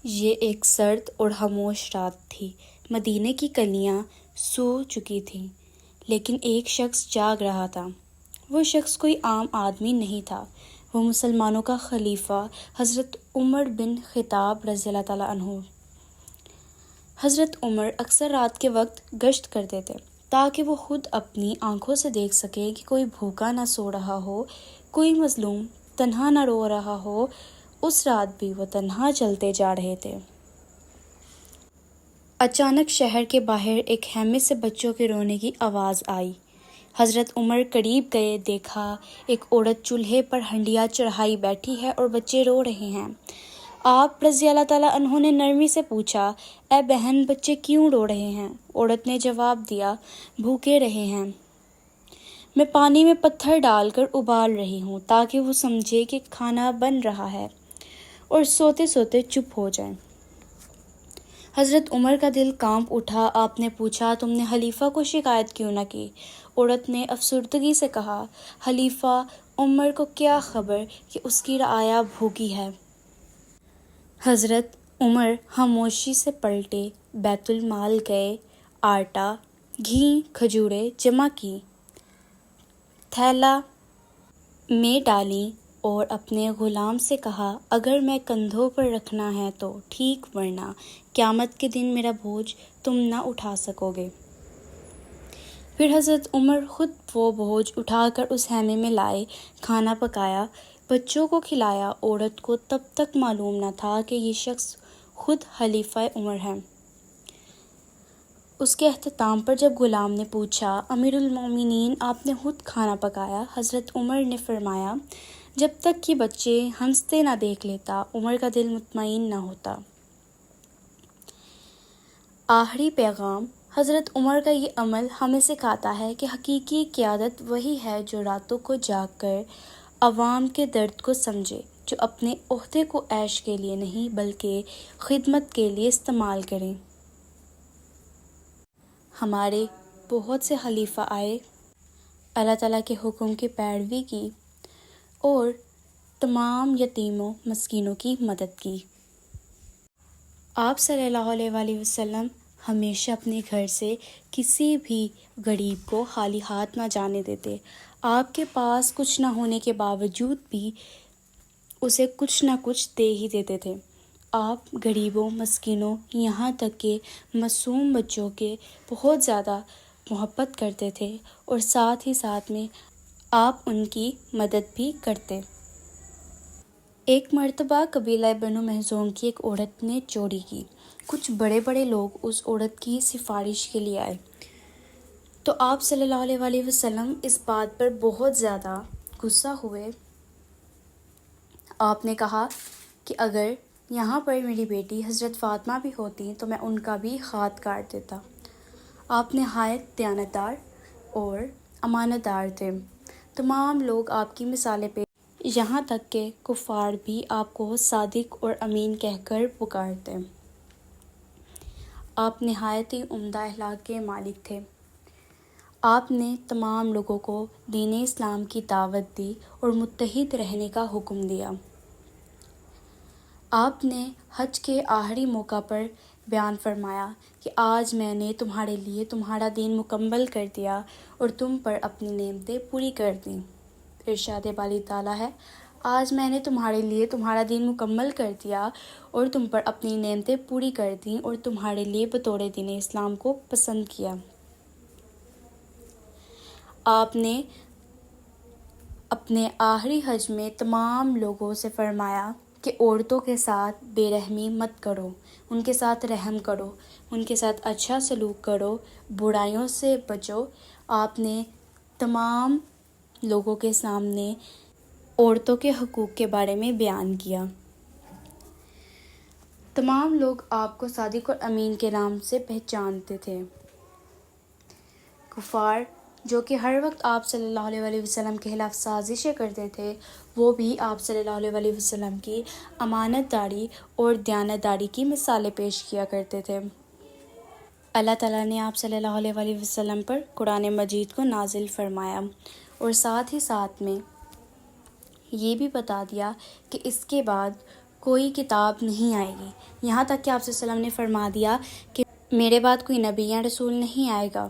یہ ایک سرد اور خاموش رات تھی۔ مدینے کی گلیاں سو چکی تھیں، لیکن ایک شخص جاگ رہا تھا۔ وہ شخص کوئی عام آدمی نہیں تھا، وہ مسلمانوں کا خلیفہ حضرت عمر بن خطاب رضی اللہ تعالیٰ عنہ۔ حضرت عمر اکثر رات کے وقت گشت کرتے تھے تاکہ وہ خود اپنی آنکھوں سے دیکھ سکے کہ کوئی بھوکا نہ سو رہا ہو، کوئی مظلوم تنہا نہ رو رہا ہو۔ اس رات بھی وہ تنہا چلتے جا رہے تھے۔ اچانک شہر کے باہر ایک خیمے سے بچوں کے رونے کی آواز آئی۔ حضرت عمر قریب گئے، دیکھا ایک عورت چولہے پر ہنڈیا چڑھائی بیٹھی ہے اور بچے رو رہے ہیں۔ آپ رضی اللہ تعالیٰ عنہ نے نرمی سے پوچھا، اے بہن، بچے کیوں رو رہے ہیں؟ عورت نے جواب دیا، بھوکے رہے ہیں، میں پانی میں پتھر ڈال کر ابال رہی ہوں تاکہ وہ سمجھے کہ کھانا بن رہا ہے اور سوتے سوتے چپ ہو جائیں۔ حضرت عمر کا دل کانپ اٹھا۔ آپ نے پوچھا، تم نے خلیفہ کو شکایت کیوں نہ کی؟ عورت نے افسردگی سے کہا، خلیفہ عمر کو کیا خبر کہ اس کی رعایا بھوکی ہے۔ حضرت عمر خاموشی سے پلٹے، بیت المال گئے، آٹا، گھی، کھجوریں جمع کی، تھیلا میں ڈالیں اور اپنے غلام سے کہا، اگر میں کندھوں پر رکھنا ہے تو ٹھیک، ورنہ قیامت کے دن میرا بوجھ تم نہ اٹھا سکو گے۔ پھر حضرت عمر خود وہ بوجھ اٹھا کر اس خیمے میں لائے، کھانا پکایا، بچوں کو کھلایا۔ عورت کو تب تک معلوم نہ تھا کہ یہ شخص خود خلیفہ عمر ہے۔ اس کے اختتام پر جب غلام نے پوچھا، امیر المومنین، آپ نے خود کھانا پکایا؟ حضرت عمر نے فرمایا، جب تک کہ بچے ہنستے نہ دیکھ لیتا، عمر کا دل مطمئن نہ ہوتا۔ آخری پیغام۔ حضرت عمر کا یہ عمل ہمیں سکھاتا ہے کہ حقیقی قیادت وہی ہے جو راتوں کو جاگ کر عوام کے درد کو سمجھے، جو اپنے عہدے کو عیش کے لیے نہیں بلکہ خدمت کے لیے استعمال کرے۔ ہمارے بہت سے خلیفہ آئے، اللہ تعالیٰ کے حکم کی پیروی کی اور تمام یتیموں مسکینوں کی مدد کی۔ آپ صلی اللہ علیہ وآلہ وسلم ہمیشہ اپنے گھر سے کسی بھی غریب کو خالی ہاتھ نہ جانے دیتے۔ آپ کے پاس کچھ نہ ہونے کے باوجود بھی اسے کچھ نہ کچھ دے ہی دیتے تھے۔ آپ غریبوں، مسکینوں، یہاں تک کہ معصوم بچوں کے بہت زیادہ محبت کرتے تھے اور ساتھ ہی ساتھ میں آپ ان کی مدد بھی کرتے۔ ایک مرتبہ قبیلہ بنو مخزوم کی ایک عورت نے چوری کی۔ کچھ بڑے بڑے لوگ اس عورت کی سفارش کے لیے آئے تو آپ صلی اللہ علیہ وآلہ وسلم اس بات پر بہت زیادہ غصہ ہوئے۔ آپ نے کہا کہ اگر یہاں پر میری بیٹی حضرت فاطمہ بھی ہوتی تو میں ان کا بھی ہاتھ کاٹ دیتا۔ آپ نہایت دیانتدار اور امانت دار تھے۔ تمام لوگ آپ کی مثالیں پیش، یہاں تک کہ کفار بھی آپ کو صادق اور امین کہہ کر پکارتے۔ آپ نہایت ہی عمدہ اخلاق کے مالک تھے۔ آپ نے تمام لوگوں کو دین اسلام کی دعوت دی اور متحد رہنے کا حکم دیا۔ آپ نے حج کے آخری موقع پر بیان فرمایا کہ آج میں نے تمہارے لیے تمہارا دین مکمل کر دیا اور تم پر اپنی نعمتیں پوری کر دیں۔ ارشاد باری تعالیٰ ہے، آج میں نے تمہارے لیے تمہارا دین مکمل کر دیا اور تم پر اپنی نعمتیں پوری کر دیں اور تمہارے لیے بطور دین اسلام کو پسند کیا۔ آپ نے اپنے آخری حج میں تمام لوگوں سے فرمایا کہ عورتوں کے ساتھ بے رحمی مت کرو، ان کے ساتھ رحم کرو، ان کے ساتھ اچھا سلوک کرو، برائیوں سے بچو۔ آپ نے تمام لوگوں کے سامنے عورتوں کے حقوق کے بارے میں بیان کیا۔ تمام لوگ آپ کو صادق اور امین کے نام سے پہچانتے تھے۔ کفار جو کہ ہر وقت آپ صلی اللہ علیہ وآلہ وسلم کے خلاف سازشیں کرتے تھے، وہ بھی آپ صلی اللہ علیہ وآلہ وسلم کی امانت داری اور دیانتداری کی مثالیں پیش کیا کرتے تھے۔ اللہ تعالیٰ نے آپ صلی اللہ علیہ وآلہ وسلم پر قرآن مجید کو نازل فرمایا اور ساتھ ہی ساتھ میں یہ بھی بتا دیا کہ اس کے بعد کوئی کتاب نہیں آئے گی، یہاں تک کہ آپ صلی اللہ علیہ وسلم نے فرما دیا کہ میرے بعد کوئی نبی یا رسول نہیں آئے گا۔